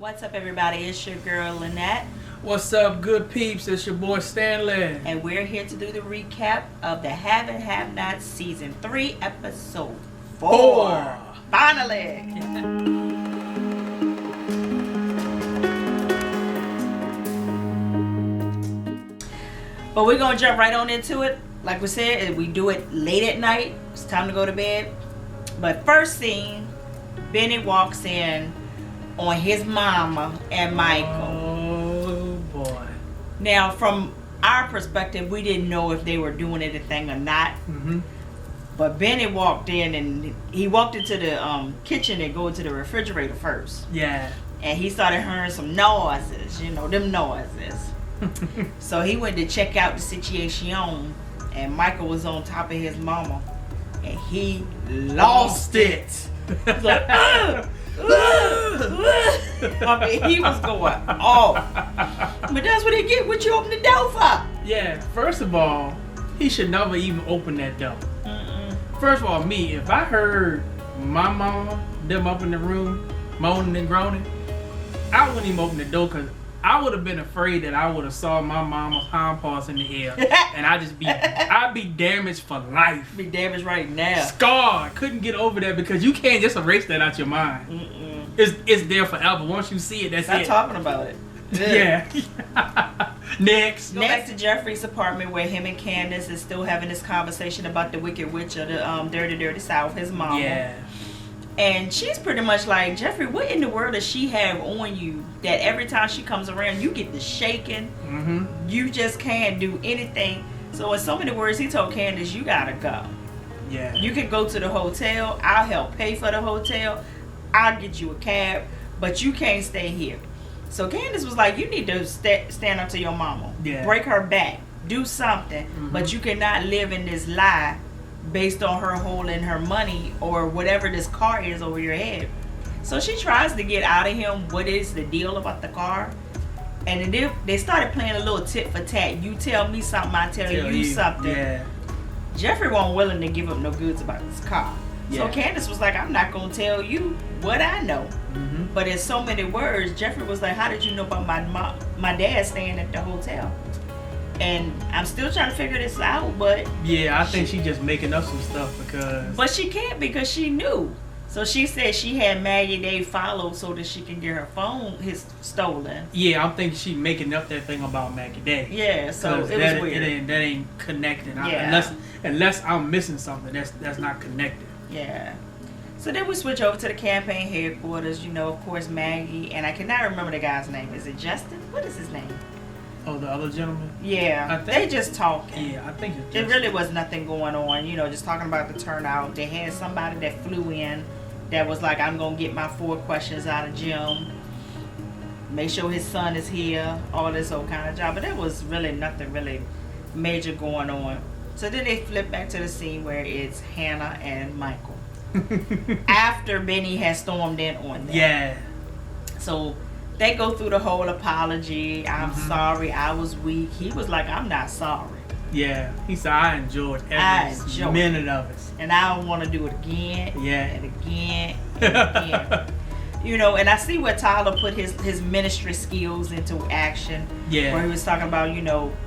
What's up, everybody? It's your girl, Lynette. What's up, good peeps? It's your boy, Stanley. And we're here to do the recap of the Have and Have Not Season 3, Episode 4. Finally! But we're going to jump right on into it. Like we said, we do it late at night. It's time to go to bed. But first scene, Benny walks in on his mama and Michael. Oh boy. Now, from our perspective, we didn't know if they were doing anything or not. Mm-hmm. But Benny walked in and he walked into the kitchen and go into the refrigerator first. Yeah. And he started hearing some noises, them noises. So he went to check out the situation, and Michael was on top of his mama, and he lost it. He's like, I mean, he was going off. But that's what they get. What you open the door for? Yeah, first of all, he should never even open that door. First of all, me, if I heard my mama, them up in the room, moaning and groaning, I wouldn't even open the door because I would have been afraid that I would have saw my mama's hind paws in the air, and I'd be damaged for life. Be damaged right now. Scarred. Couldn't get over that because you can't just erase that out your mind. It's there forever. Once you see it, that's Stop it. talking about it. Yeah. Next. Go back to Jeffrey's apartment where him and Candace is still having this conversation about the Wicked Witch of the Dirty South, his mama. Yeah. And she's pretty much like, Jeffrey, what in the world does she have on you that every time she comes around, you get the shaking? Mm-hmm. You just can't do anything. So in so many words, he told Candace, you gotta go. Yeah. You can go to the hotel. I'll help pay for the hotel. I'll get you a cab. But you can't stay here. So Candace was like, you need to stand up to your mama. Yeah. Break her back. Do something. Mm-hmm. But you cannot live in this lie based on her holding her money or whatever this car is over your head. So she tries to get out of him what is the deal about the car. And then they started playing a little tit for tat. You tell me something, I tell you something. Yeah. Jeffrey wasn't willing to give up no goods about this car. Yeah. So Candace was like, I'm not going to tell you what I know. Mm-hmm. But in so many words, Jeffrey was like, how did you know about my dad staying at the hotel? And I'm still trying to figure this out, but... Yeah, I think she's just making up some stuff because... But she can't because she knew. So she said she had Maggie Day followed so that she can get her phone stolen. Yeah, I'm thinking she's making up that thing about Maggie Day. Yeah, so it was weird. That ain't connected. Yeah. Unless I'm missing something that's not connected. Yeah. So then we switch over to the campaign headquarters. Of course, Maggie, and I cannot remember the guy's name. Is it Justin? What is his name? Oh, the other gentleman? Yeah, they just talking. Yeah, I think it's There really was nothing going on, just talking about the turnout. They had somebody that flew in that was like, I'm going to get my 4 questions out of Jim. Make sure his son is here. All this old kind of job. But there was really nothing really major going on. So then they flip back to the scene where it's Hannah and Michael. After Benny has stormed in on them. Yeah. So... they go through the whole apology. I'm sorry, I was weak. He was like, I'm not sorry. Yeah. He said, I enjoyed every minute of it. And I don't want to do it again. Yeah. And again. And again. And I see where Tyler put his ministry skills into action. Yeah. Where he was talking about,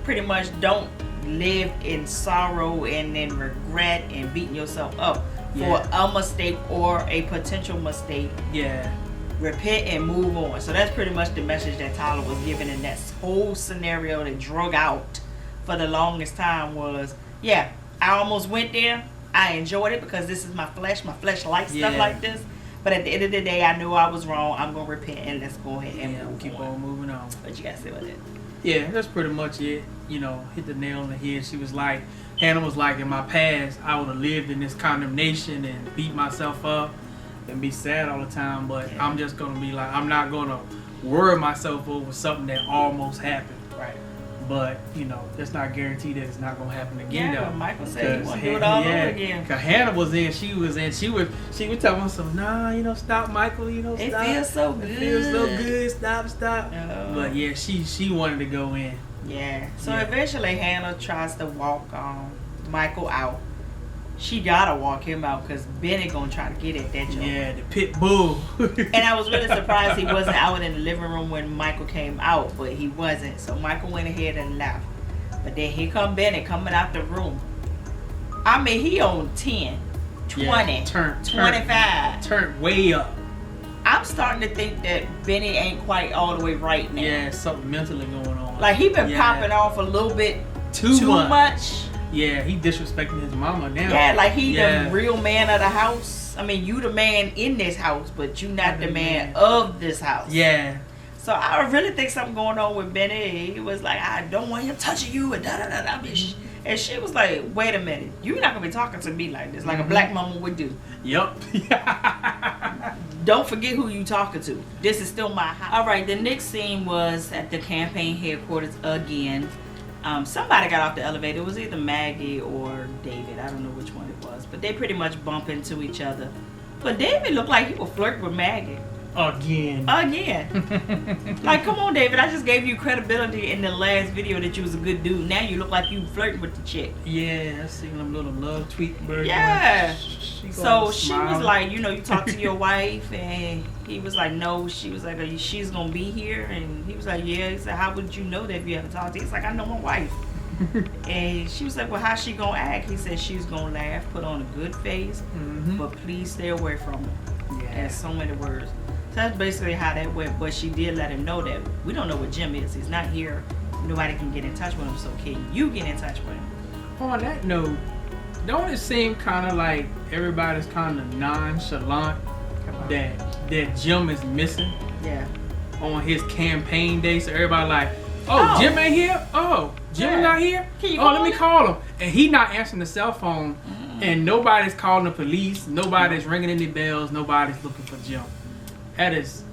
pretty much don't live in sorrow and then regret and beating yourself up for a mistake or a potential mistake. Yeah. Repent and move on. So that's pretty much the message that Tyler was giving in that whole scenario that drug out for the longest time was, I almost went there. I enjoyed it because this is my flesh. My flesh likes stuff like this. But at the end of the day, I knew I was wrong. I'm going to repent and let's go ahead and keep on moving on. What you got to say about it? Yeah, that's pretty much it. Hit the nail on the head. She was like, Hannah was like, in my past, I would have lived in this condemnation and beat myself up and be sad all the time, but I'm just gonna be like, I'm not gonna worry myself over something that almost happened. Right. But that's not guaranteed that it's not gonna happen again. Yeah, but Michael said he want to do it all over again. Cause Hannah was in, she was telling myself, nah, stop, Michael, stop. It feels so good. It feels so good. Stop. But yeah, she wanted to go in. Yeah. So eventually Hannah tries to walk Michael out. she gotta walk him out because Benny gonna try to get at that joke. Yeah, the pit bull. And I was really surprised he wasn't out in the living room when Michael came out, but he wasn't. So Michael went ahead and left. But then here come Benny coming out the room. I mean, he on 10, 20, 25. Turned way up. I'm starting to think that Benny ain't quite all the way right now. Yeah, something mentally going on. Like, he been popping off a little bit too much. much. Yeah, he disrespecting his mama now. Yeah, like he the real man of the house. I mean, you the man in this house, but you not the man of this house. Yeah. So I really think something going on with Benny. He was like, I don't want him touching you and da-da-da-da. And she was like, wait a minute. You're not going to be talking to me like this, like a black mama would do. Yup. Don't forget who you talking to. This is still my house. All right, the next scene was at the campaign headquarters again. Somebody got off the elevator. It was either Maggie or David. I don't know which one it was. But they pretty much bump into each other. But David looked like he was flirting with Maggie. Again. Like, come on, David. I just gave you credibility in the last video that you was a good dude. Now you look like you flirting with the chick. Yeah, I seen them little love tweet bird. Yeah. So she was like, you know, you talk to your wife, and he was like, no. She was like, she's gonna be here, and he was like, yeah. He said, how would you know that if you haven't talked to her? He's like, I know my wife. And she was like, well, how's she gonna act? He said, she's gonna laugh, put on a good face, but please stay away from her. Yeah. And so many words. So that's basically how that went. But she did let him know that we don't know what Jim is. He's not here. Nobody can get in touch with him. So can you get in touch with him? On that note, don't it seem kind of like everybody's kind of nonchalant that Jim is missing? Yeah. On his campaign day, so everybody like, oh, Jim ain't here? Oh, Jim not here? Let me call him. And he not answering the cell phone, and nobody's calling the police, nobody's ringing any bells, nobody's looking for Jim. It is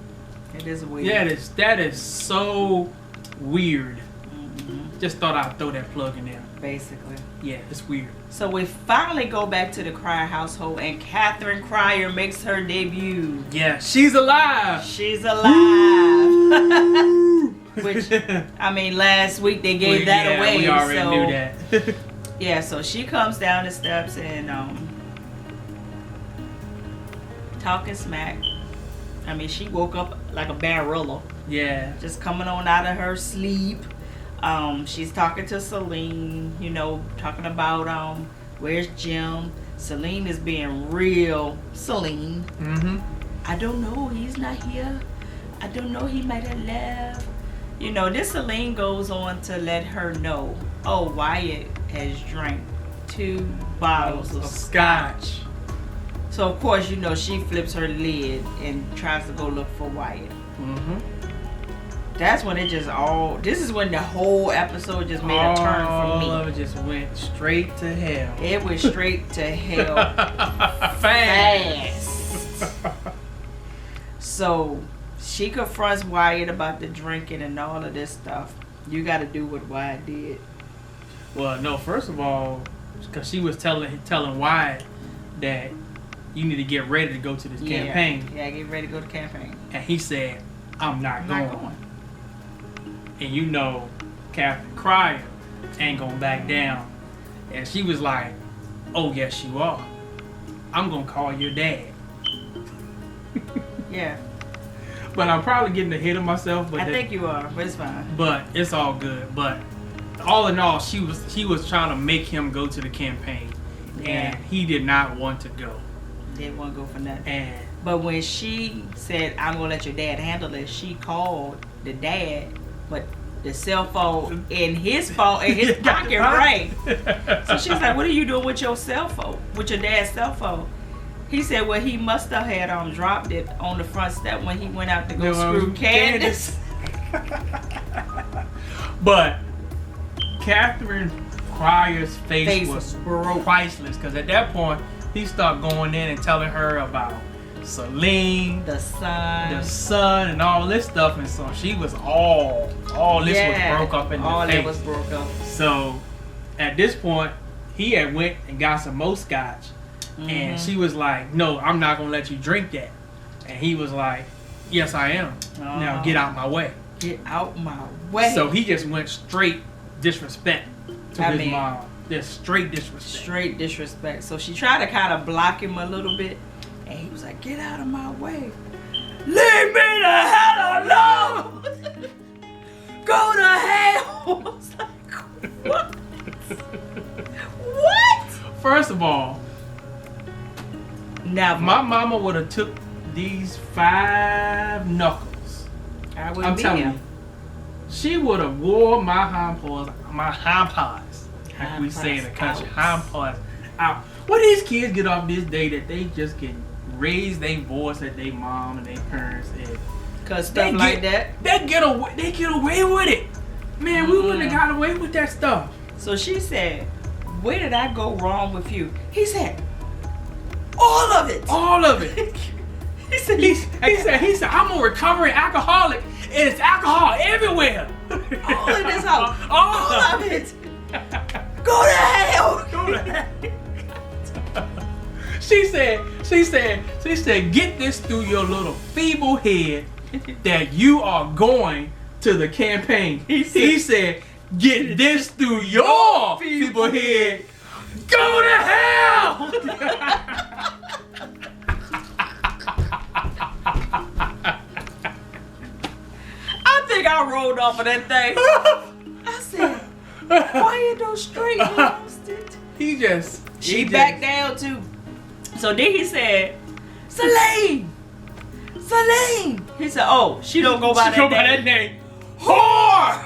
weird. Yeah, that is so weird. Just thought I'd throw that plug in there. Basically. Yeah, it's weird. So we finally go back to the Cryer household, and Katherine Cryer makes her debut. Yeah, she's alive. She's alive. Which, I mean, last week they gave that away. We already knew that. Yeah, so she comes down the steps and talking smack. I mean, she woke up like a barilla. Yeah. Just coming on out of her sleep. She's talking to Celine, you know, talking about where's Jim. Celine is being real Celine. I don't know, he's not here. I don't know, he might have left. You know, this Celine goes on to let her know, oh, Wyatt has drank 2 bottles of scotch. So of course, you know, she flips her lid and tries to go look for Wyatt. That's when it just this is when the whole episode just made a turn for me. All of it just went straight to hell. It went straight to hell. Fast. So she confronts Wyatt about the drinking and all of this stuff. You got to do what Wyatt did. Well, no, first of all, because she was telling Wyatt that you need to get ready to go to this campaign. Yeah, get ready to go to the campaign. And he said, I'm not going. And you know, Katherine Cryer ain't gonna back down. And she was like, oh, yes, you are. I'm gonna call your dad. Yeah. But I'm probably getting ahead of myself. But I think you are, but it's fine. But it's all good. But all in all, he was trying to make him go to the campaign. And he did not want to go. Didn't want to go for nothing. But when she said, I'm going to let your dad handle it, she called the dad, but the cell phone in his pocket rang. So she's like, what are you doing with your cell phone, with your dad's cell phone? He said, well, he must have had dropped it on the front step when he went out to go screw Candace. But Katherine Cryer's face was priceless, because at that point, he started going in and telling her about Celine, the sun, and all this stuff, and so she was all this was broke up in the face. All that was broke up. So at this point, he had went and got some more scotch, and she was like, "No, I'm not gonna let you drink that." And he was like, "Yes, I am. Now get out my way." Get out my way. So he just went straight disrespect to his mom. Just straight disrespect. Straight disrespect. So she tried to kind of block him a little bit, and he was like, "Get out of my way. Leave me the hell alone. Go to hell." I was like, what? What? First of all, Never. my mama would have took these 5 knuckles. I'm telling you. She would have wore my hind paws, like we say in the country, hind paws out. What these kids get off this day that they just can raise their voice at their mom and their parents, and cause stuff like that. They get away with it. Man, we wouldn't have got away with that stuff. So she said, "Where did I go wrong with you?" He said, "All of it." All of it. he said, "I'm a recovering alcoholic, and it's alcohol everywhere." All in this house. All of it. Go to hell. Go to hell. She said, "Get this through your little feeble head that you are going to the campaign." He said, "Get this through your feeble head. Go to hell." I think I rolled off of that thing. I said, "Why you don't straight lost it?" She backed down too. So then he said, Celine. He said, "Oh, she don't go by that name. Whore.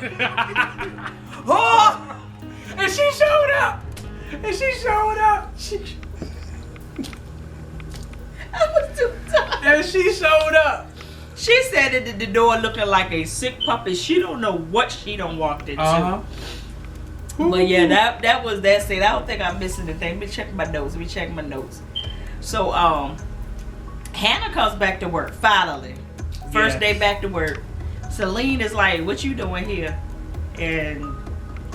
Whore." And she showed up. I was too tired. And she showed up. She said it at the door looking like a sick puppy. She don't know what she done walked into. But yeah, that was that scene. I don't think I'm missing anything. Let me check my notes. So Hannah comes back to work finally. First day back to work. Celine is like, "What you doing here?" And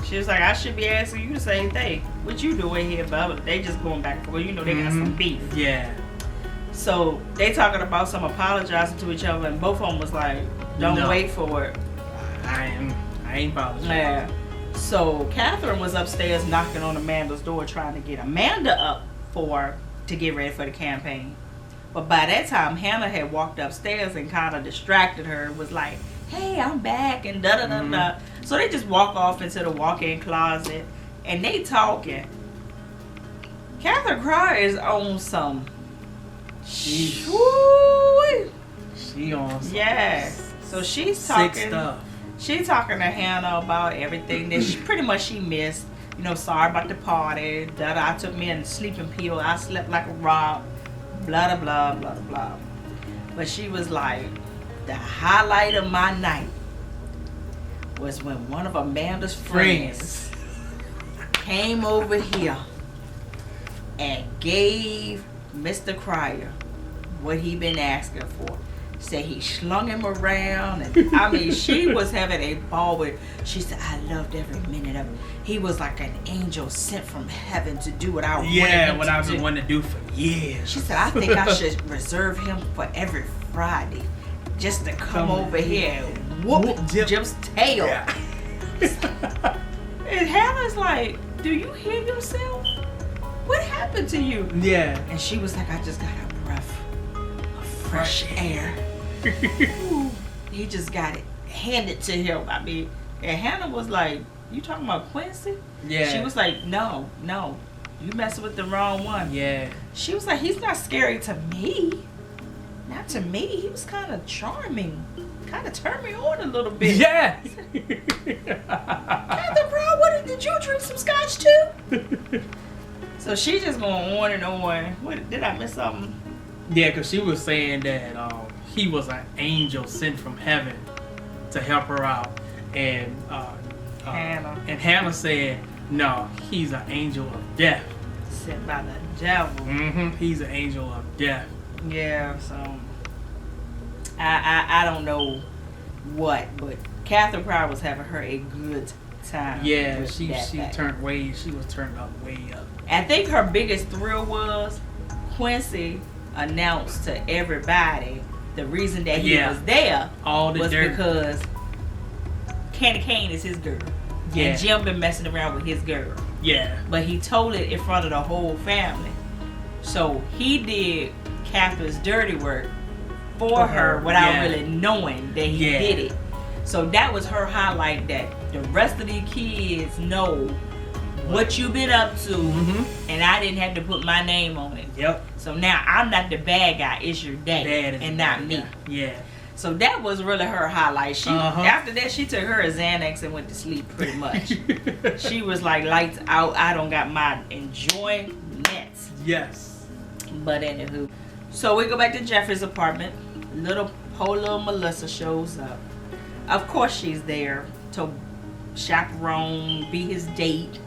she was like, "I should be asking you the same thing. What you doing here?" But they just going back and forth. You know, they got some beef. Yeah. So they talking about some apologizing to each other, and both of them was like, "Don't wait for it." I ain't apologizing. Yeah. So Katherine was upstairs knocking on Amanda's door, trying to get Amanda up to get ready for the campaign. But by that time, Hannah had walked upstairs and kind of distracted her. Was like, "Hey, I'm back," and da da da da. So they just walk off into the walk-in closet, and they talking. Katherine Cryer is on some. She on some So she's sick talking. stuff. She's talking to Hannah about everything that she missed. You know, sorry about the party. I took me a sleeping pill. I slept like a rock. Blah, blah, blah, blah, blah. But she was like, the highlight of my night was when one of Amanda's friends came over here and gave Mr. Cryer what he been asking for. Said he slung him around, and I mean, she was having a ball with. She said, "I loved every minute of it. He was like an angel sent from heaven to do what I wanted him to do." Yeah, what I've been wanting to do for years. She said, "I think I should reserve him for every Friday, just to come over here and whoop Jim's tail." Yeah. And Hannah's like, "Do you hear yourself? What happened to you?" Yeah. And she was like, "I just got a breath of fresh air." He just got it handed to him. I mean, and Hannah was like, "You talking about Quincy?" Yeah. She was like, No, you messing with the wrong one." Yeah. She was like, "He's not scary to me. Not to me. He was kind of charming. Kind of turned me on a little bit." Yeah. Katherine Brown, did you drink some scotch too? So she just going on and on. What, did I miss something? Yeah, because she was saying that he was an angel sent from heaven to help her out, and Hannah said, "No, he's an angel of death, sent by the devil." He's an angel of death. Yeah, so I don't know what, but Katherine Pryor was having her a good time. Yeah, she was turned up way up. I think her biggest thrill was Quincy announced to everybody the reason that he was there because Candy Cane is his girl. Yeah. And Jim been messing around with his girl. Yeah. But he told it in front of the whole family. So he did Catherine's dirty work for her without really knowing that he did it. So that was her highlight, that the rest of the kids know what you been up to, and I didn't have to put my name on it. Yep. So now I'm not the bad guy, it's your dad and not me. Yeah. So that was really her highlight. She after that she took her Xanax and went to sleep pretty much. She was like, lights out, I don't got my enjoyment. Yes. But anywho, so we go back to Jeffrey's apartment. Little Melissa shows up. Of course she's there to chaperone, be his date.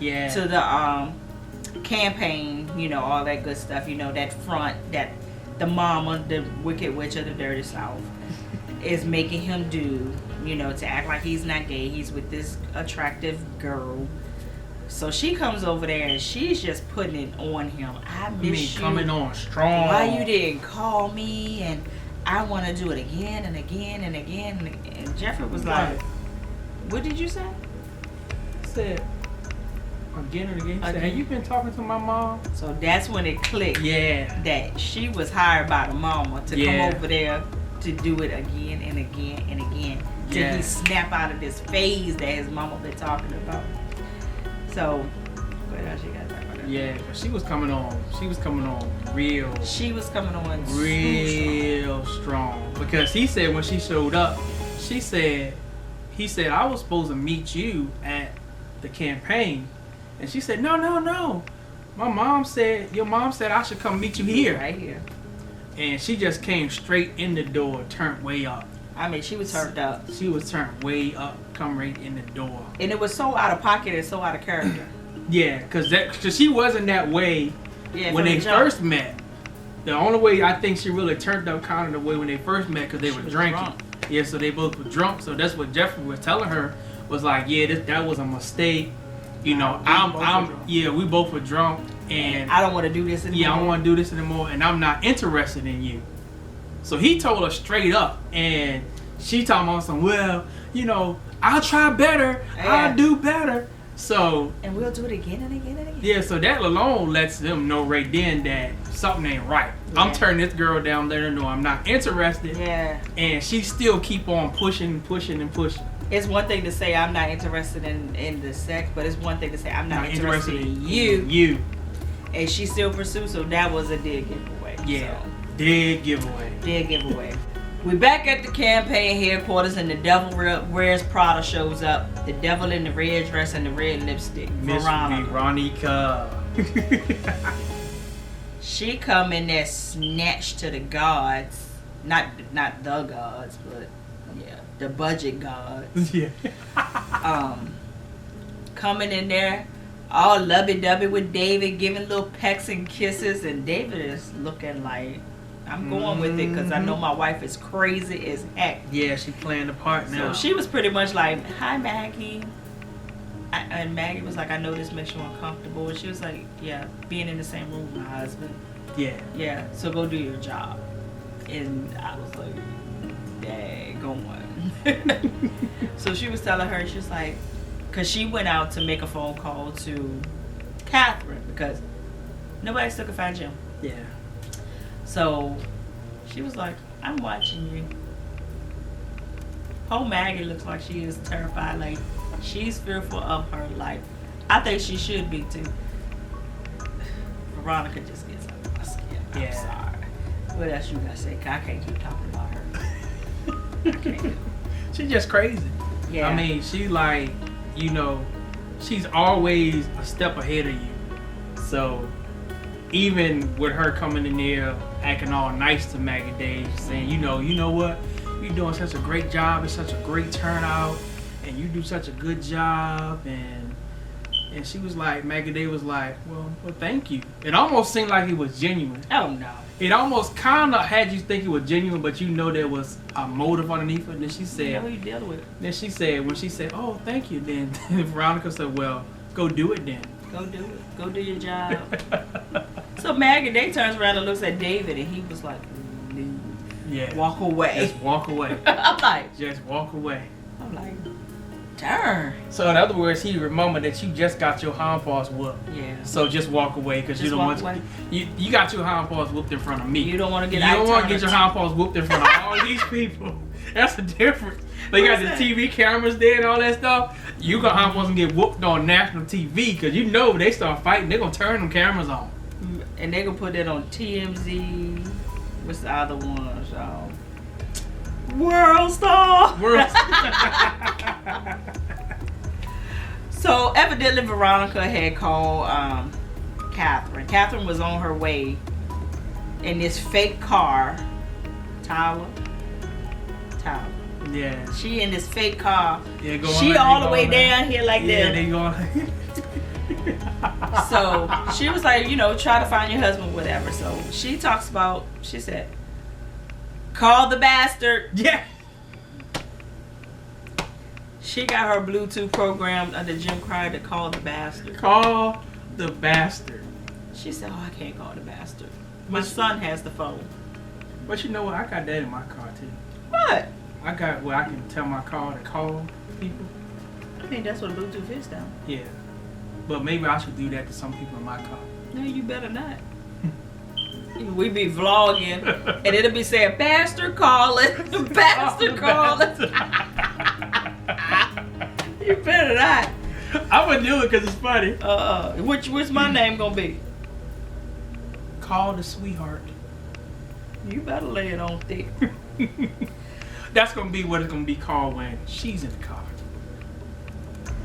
Yeah. To the campaign, you know, all that good stuff, you know, that front that the mama, the wicked witch of the dirty South, is making him do, you know, to act like he's not gay. He's with this attractive girl. So she comes over there and she's just putting it on him. I miss you. Coming on strong. Why you didn't call me? And I want to do it again and again and again. And Jeffrey was like, what did you say? I said, again and again. He said, have you been talking to my mom? So that's when it clicked. Yeah. That she was hired by the mama to come over there to do it again and again and again. Till he snap out of this phase that his mama been talking about. So, what else you got to talk about that? Yeah, but she was coming on real. She was coming on real strong. Because he said when she showed up, he said, I was supposed to meet you at the campaign. And she said, no. Your mom said I should come meet you here. Right here. And she just came straight in the door, turned way up. I mean, she was turned up. She was turned way up, come right in the door. And it was so out of pocket and so out of character. Yeah, because she wasn't that way when they first met. The only way I think she really turned up kind of the way when they first met, because they were drinking. Drunk. Yeah, so they both were drunk. So that's what Jeffrey was telling her, was like, that was a mistake. You know, we both were drunk, and I don't want to do this anymore. Yeah, I don't want to do this anymore, and I'm not interested in you. So he told her straight up, and she talking about some, well, you know, I'll try better, I'll do better. So, and we'll do it again and again and again. Yeah, so that alone lets them know right then that something ain't right. Yeah. I'm turning this girl down, letting her know I'm not interested. Yeah. And she still keep on pushing. It's one thing to say I'm not interested in the sex, but it's one thing to say I'm not interested in you. And she still pursues, so that was a dead giveaway. Yeah, so. Dead giveaway. We back at the campaign headquarters, and the devil wears Prada shows up. The devil in the red dress and the red lipstick. Veronica. She come in there snatched to the gods. Not the gods, but the budget gods. Yeah. Coming in there all lovey-dovey with David, giving little pecks and kisses, and David is looking like, I'm going with it because I know my wife is crazy as heck. Yeah, she's playing the part now. So she was pretty much like, hi, Maggie. And Maggie was like, I know this makes you uncomfortable. And she was like, yeah, being in the same room with my husband. Yeah. Yeah, so go do your job. And I was like, daggone. So she was telling her, she was like, because she went out to make a phone call to Catherine because nobody still could find Jim. Yeah. So she was like, I'm watching you. Poor Maggie looks like she is terrified. Like, she's fearful of her life. I think she should be too. Veronica just gets under my skin. I'm sorry. What else you gotta say? I can't keep talking about her. I can't. She's just crazy. Yeah. I mean, she like, you know, she's always a step ahead of you. So even with her coming in there acting all nice to Maggie Day, saying, you know what, you're doing such a great job, it's such a great turnout, and you do such a good job, and she was like, Maggie Day was like, well, thank you. It almost seemed like it was genuine. Oh no. It almost kind of had you think it was genuine, but you know there was a motive underneath it. And then she said, you know who you dealing with. Then she said, when she said, oh, thank you, then Veronica said, well, go do it then. Go do it. Go do your job. So Maggie Day turns around and looks at David, and he was like, yeah, walk away. Just walk away. I'm like, just walk away. I'm like, Darn. So in other words, he remembered that you just got your hind paws whooped. Yeah. So just walk away because you Just don't walk want away. you got your hind paws whooped in front of me. You don't want to get. You don't want to get eye-turned. your hind paws whooped in front of all these people. That's the difference. They got the that? TV cameras there and all that stuff. You got hind paws and get whooped on national TV because you know they start fighting, they're gonna turn them cameras on. And they gonna put that on TMZ. What's the other ones? World Star. So evidently Veronica had called Katherine. Katherine was on her way in this fake car. Tyler. Yeah. She in this fake car. Yeah, She all the way down here like yeah, that. they going. So she was like, try to find your husband, whatever. So she talks about, she said, call the bastard. Yeah. She got her Bluetooth programmed under Jim Cryer to call the bastard. Call the bastard. She said, I can't call the bastard. My son has the phone. But you know what? I got that in my car too. What? I got where I can tell my car to call people. I think that's what Bluetooth is now. Yeah. But maybe I should do that to some people in my car. No, you better not. We be vlogging and it'll be saying, Pastor calling, Pastor calling. You better not. I'm gonna do it because it's funny. What's my name gonna be? Call the sweetheart. You better lay it on thick. That's gonna be what it's gonna be called when she's in the car.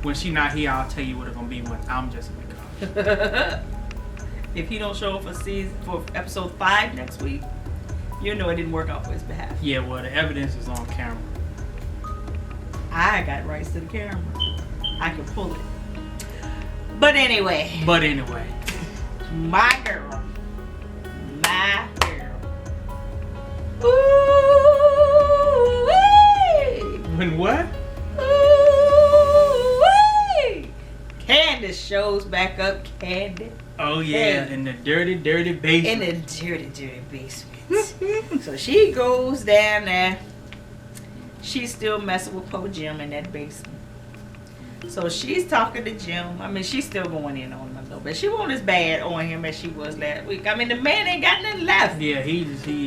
When she's not here, I'll tell you what it's gonna be when I'm just in the car. If he don't show up for episode 5 next week, you know it didn't work out for his behalf. Yeah, well, the evidence is on camera. I got rights to the camera. I can pull it. But anyway. My girl. My girl. Ooh-wee. When what? Ooh-wee. Candace shows back up. Candace. Oh yeah, Hey. in the dirty basement. In the dirty basement. So she goes down there. She's still messing with poor Jim in that basement. So she's talking to Jim. I mean, she's still going in on him a little bit. She wasn't as bad on him as she was last week. I mean, the man ain't got nothing left. Yeah, he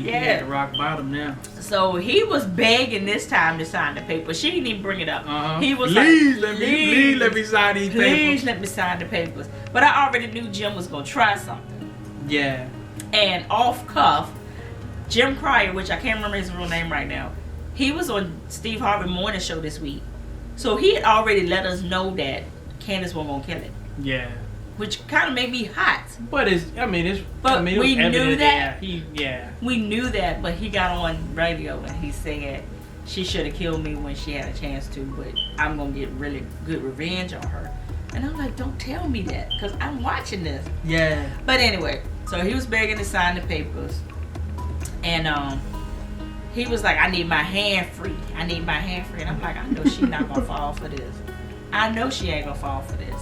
had the rock bottom now. So he was begging this time to sign the paper. She didn't even bring it up. He was please let me sign these papers. Please let me sign the papers. But I already knew Jim was gonna try something. Yeah. And off cuff, Jim Cryer, which I can't remember his real name right now, he was on Steve Harvey Morning Show this week. So he had already let us know that Candace wasn't gonna kill him. Yeah. Which kind of made me hot. But we knew that. Yeah. We knew that, but he got on radio and he said she should have killed me when she had a chance to, but I'm gonna get really good revenge on her. And I'm like, don't tell me that, because I'm watching this. Yeah. But anyway, so he was begging to sign the papers. And he was like, I need my hand free. And I'm like, I know she not gonna fall for this. I know she ain't gonna fall for this.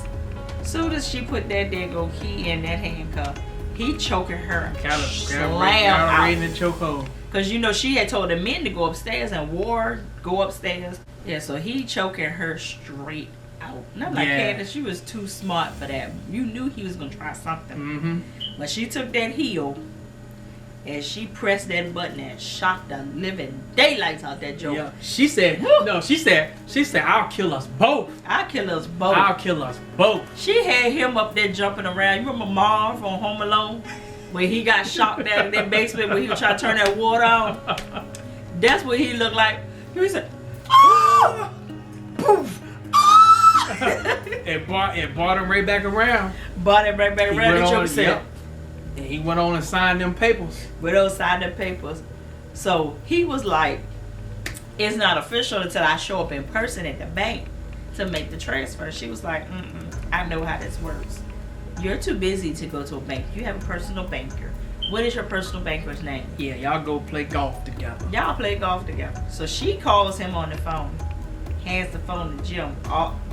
Soon as she put that daggone key in that handcuff, he choking her. Slam out. In the chokehold. Because she had told the men to go upstairs and Ward go upstairs. Yeah, so he choking her straight out. And I'm like, Candace, you was too smart for that. You knew he was gonna try something. Mm-hmm. But she took that heel and she pressed that button and shocked the living daylights out that joke. Yeah. She said, I'll kill us both. I'll kill us both. She had him up there jumping around. You remember Marv on Home Alone? Where he got shocked down in that basement where he was trying to turn that water on? That's what he looked like. He was like, ah! Poof! Ah! It brought him right back around. Brought him right back around. The joke said. Yep. And he went on and signed them papers. So he was like, it's not official until I show up in person at the bank to make the transfer. She was like, I know how this works. You're too busy to go to a bank. You have a personal banker. What is your personal banker's name? Yeah, y'all go play golf together. So she calls him on the phone, hands the phone to Jim,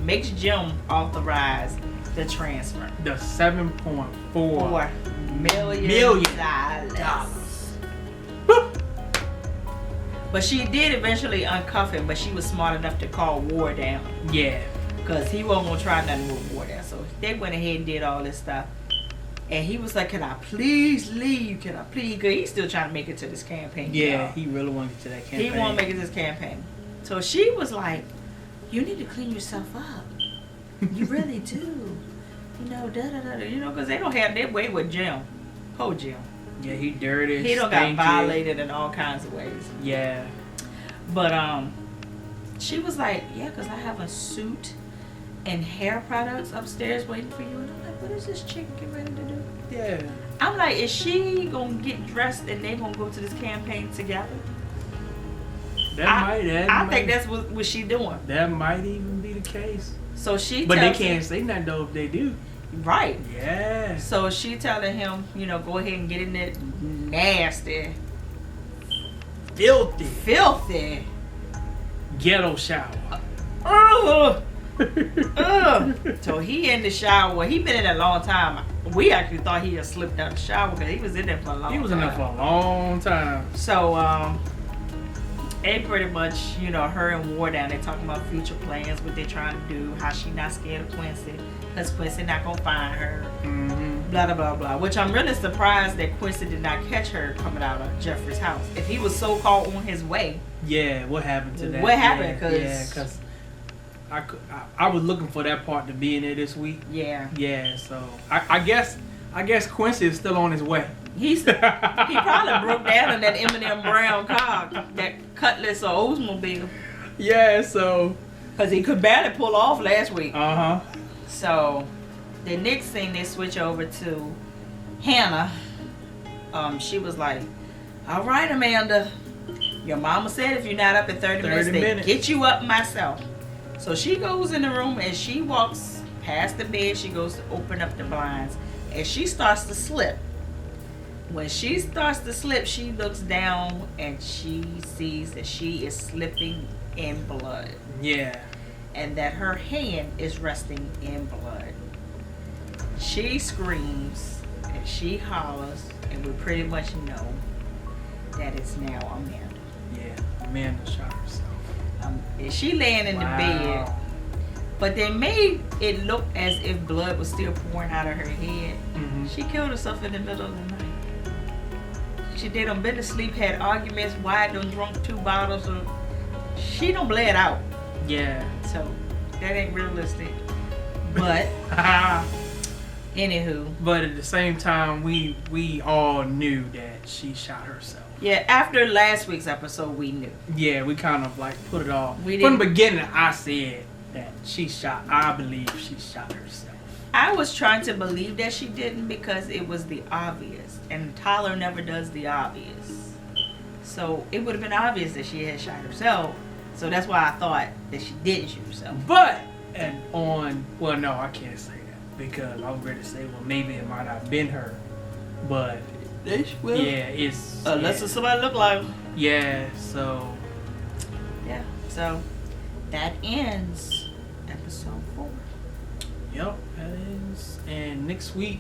makes Jim authorize the transfer. The $7.4 million. But But she did eventually uncuff him, but she was smart enough to call War down. Yeah. Because he wasn't going to try nothing with War down. So they went ahead and did all this stuff. And he was like, can I please leave? Can I please? Because he's still trying to make it to this campaign. Yeah, y'all. he really wanted to get to that campaign. He wanted to make it to this campaign. So she was like, you need to clean yourself up. You really do. You know, da-da-da-da. You know, because they don't have their way with Jim. Poor Jim. Yeah, he dirty. He don't got violated in all kinds of ways. Yeah. But she was like, yeah, because I have a suit and hair products upstairs waiting for you. And I'm like, what is this chick getting ready to do? Yeah. I'm like, is she going to get dressed and they going to go to this campaign together? I think that's what she doing. That might even be the case. So she But they can't say nothing though if they do. Right. Yeah. So she telling him, you know, go ahead and get in that nasty, filthy ghetto shower. So he in the shower. He been in a long time. We actually thought he had slipped out the shower because he was in there for a long time. He was in there for a long time. So they pretty much, you know, her and War down, they talking about future plans, what they trying to do, how she not scared of Quincy, because Quincy not gonna find her, blah, blah, blah, blah. Which I'm really surprised that Quincy did not catch her coming out of Jeffrey's house. If he was so called on his way. Yeah, what happened to that? What happened? Because I was looking for that part to be in there this week. Yeah. Yeah, so I guess Quincy is still on his way. He probably broke down in that M&M brown car, that Cutlass or Oldsmobile. Yeah, so. Because he could barely pull off last week. Uh-huh. So, the next thing they switch over to Hannah. She was like, all right, Amanda. Your mama said if you're not up in 30 minutes, they get you up myself. So she goes in the room and she walks past the bed. She goes to open up the blinds. And she starts to slip. When she starts to slip, she looks down and she sees that she is slipping in blood. Yeah. And that her hand is resting in blood. She screams and she hollers, and we pretty much know that it's now Amanda. Yeah, Amanda shot herself. She laying in the bed, but they made it look as if blood was still pouring out of her head. Mm-hmm. She killed herself in the middle of the night. She done been to sleep, had arguments, Wyatt done drunk 2 bottles of. She done bled out. Yeah. So that ain't realistic. But anywho. But at the same time, we all knew that she shot herself. Yeah, after last week's episode, we knew. Yeah, we kind of like put it off. From the beginning, I said that I believe she shot herself. I was trying to believe that she didn't because it was the obvious. And Tyler never does the obvious. So it would have been obvious that she had shot herself. So that's why I thought that she didn't shoot herself. But, well, no, I can't say that. Because I was ready to say, well, maybe it might not have been her. But, yeah, it's... Unless it's somebody look like her. Yeah, so... Yeah, so that ends episode 4. Yep, that ends. And next week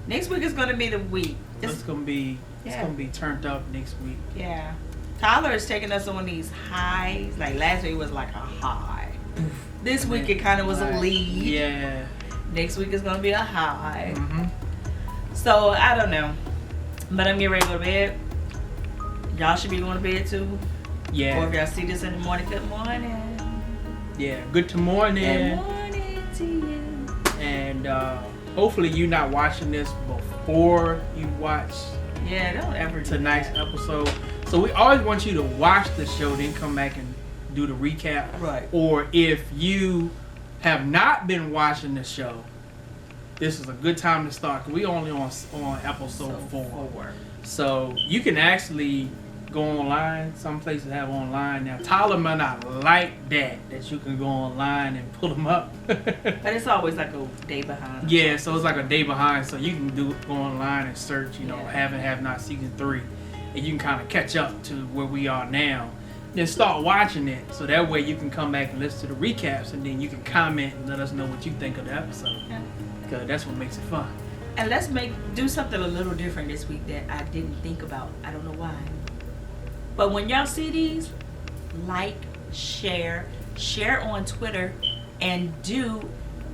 is going to be the week. It's going to be turned up next week. Yeah. Tyler is taking us on these highs. Like last week was like a high. This week it kind of was a lead. Yeah. Next week is going to be a high. Mm-hmm. So I don't know. But I'm getting ready to go to bed. Y'all should be going to bed too. Yeah. Or if y'all see this in the morning, good morning. Yeah, good morning. Good morning to you. And hopefully you're not watching this before you watch don't ever do tonight's episode. So we always want you to watch the show, then come back and do the recap. Right. Or if you have not been watching the show, this is a good time to start. We only on episode 4. So you can actually go online. Some places have online now. Tyler might not like that you can go online and pull them up. But it's always like a day behind. Yeah, so it's like a day behind. So you can go online and search, have not season 3, and you can kind of catch up to where we are now. Then start watching it, so that way you can come back and listen to the recaps, and then you can comment and let us know what you think of the episode. Yeah. Because that's what makes it fun. And let's do something a little different this week that I didn't think about. I don't know why. But when y'all see these, like, share on Twitter, and do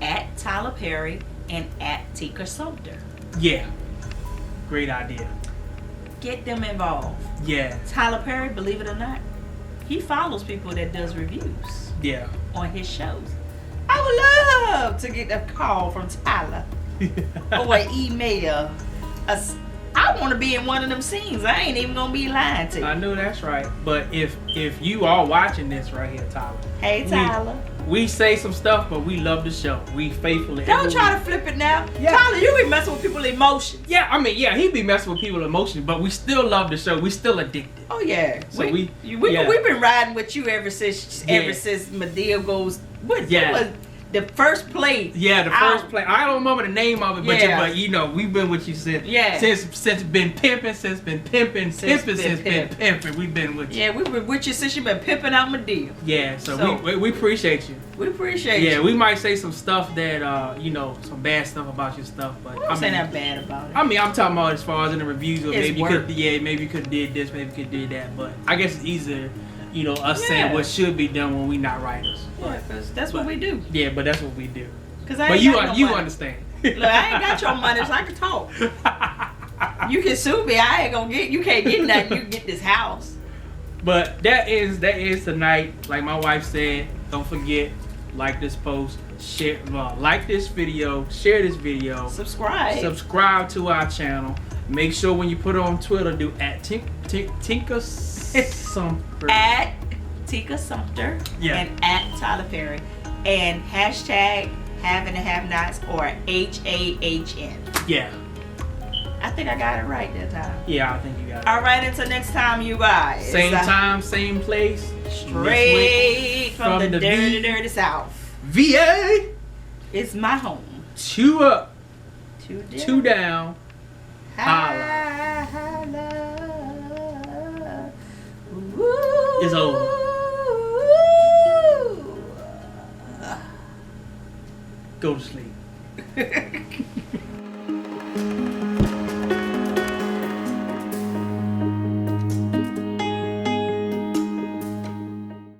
at Tyler Perry and at Tika Sumter. Yeah. Great idea. Get them involved. Yeah. Tyler Perry, believe it or not, he follows people that does reviews. Yeah. On his shows. I would love to get a call from Tyler or an email. I want to be in one of them scenes. I ain't even gonna be lying to you. I know that's right. But if you are watching this right here, Tyler. Hey, Tyler. We say some stuff, but we love the show. We faithfully. Don't try to flip it now. Yeah. Tyler, you be messing with people's emotions. Yeah, I mean, yeah, he be messing with people's emotions, but we still love the show. We still addicted. Oh yeah. So we've been riding with you ever since Medea goes. What? Yeah. The first play. Yeah, the first play. I don't remember the name of it, but you know, we've been with you since. Yeah. Since been pimping, since been pimping. We've been with you. Yeah, we've been with you since you've been pimping out Medea. Yeah, so we appreciate you. We appreciate you. Yeah, we might say some stuff that you know, some bad stuff about your stuff, but I'm saying that bad about it. I mean, I'm talking about as far as in the reviews, or maybe work. you could have did this, maybe you could did that, but I guess it's easier. You know, us saying what should be done when we not writers. Yeah, because that's what we do. Yeah, but that's what we do. But you understand. Look, I ain't got your money, so I can talk. You can sue me. I ain't gonna get. You can't get nothing. You can get this house. But that is tonight. Like my wife said, don't forget, like this post, share, like this video, share this video, subscribe to our channel. Make sure when you put it on Twitter, do at Tika Sumter. At Tika Sumter. Yeah. And at Tyler Perry. And hashtag having and have nots or HAHN. Yeah. I think I got it right that time. Yeah, I think you got it. All right, until next time, you guys. Same time, same place. Straight from the dirty South. VA. It's my home. 2 up. 2 down. Holla. Holla. It's over. Go to sleep.